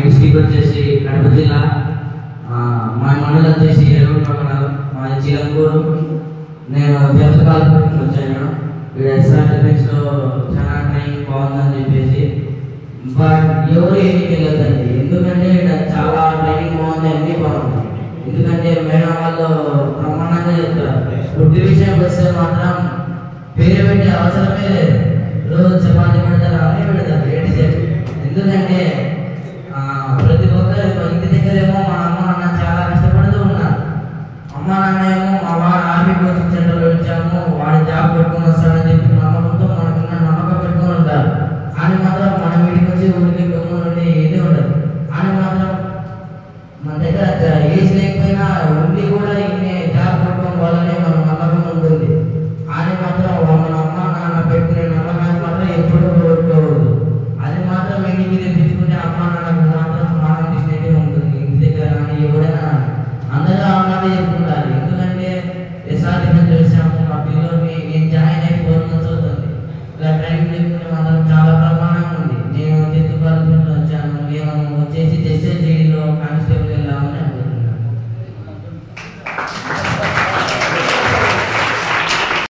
District వచ్చేసి కడప జిల్లా, మా మండలం వచ్చేసి ఎరువుల మండలం, మాది చిలంగూరు. నేను 10th కాలేజ్కి వచ్చాను. ఇక్కడ ఎస్ఆర్ డిఫెన్స్లో చాలా ట్రైనింగ్ బాగుందని చెప్పేసి, బట్ ఎవరు ఏమీ వెళ్ళదండి. ఎందుకంటే ఇక్కడ చాలా ట్రైనింగ్ బాగుంది, అన్నీ బాగుంది. ఎందుకంటే మేడం వాళ్ళు బ్రహ్మాండంగా చెప్తారు. ఫుడ్ విషయం వస్తే మాత్రం పేరు పెట్టే అవసరమే లేదు. రోజు చపాతీ పెడతారు, అన్నీ పెడతారు ఏంటి సార్. ఎందుకంటే ప్రతి ఒక్కరు ఇంటి దగ్గరేమో మా అమ్మ నాన్న చాలా కష్టపడుతూ ఉన్నారు. అమ్మ నాన్న ఏమో మా వాడు ఆర్మీ కోచింగ్ సెంటర్లో ఇచ్చాము, వాడి జాబ్ పెట్టుకుని వస్తాడని చెప్పి నమ్మకంతో మనకున్న నమ్మకం పెట్టుకుని ఉంటారు. కానీ మాత్రం మనం వీడికి వచ్చి ఊరికి గమ్మున ఉండి ఏది ఉండదు. కానీ మాత్రం మన దగ్గర ఏజ్ లేకపోయినా ఉండి కూడా ఇన్ని జాబ్ పెట్టుకోవడం వల్లనే మన నమ్మకం ఉంటుంది. కానీ మాత్రం మన అమ్మ నాన్న పెట్టుకునే నమ్మకాన్ని మాత్రం ఎప్పుడూ కోరుకోవద్దు. అది మాత్రం ఇంటికి తెప్పించుకుంటే అమ్మ నాన్నకు మాత్రం మానం తీసినట్టే ఉంటుంది. ఇంటి దగ్గర కానీ ఎవరైనా అందరూ అమ్మాటే చెప్పుకుంటారు. ఎందుకంటే ఎస్ఆర్ డిఫెన్స్ చేసాము, మా పిల్లల్ని నేను జాయిన్ అయి 4 months అవుతుంది. ఇలా ట్రైనింగ్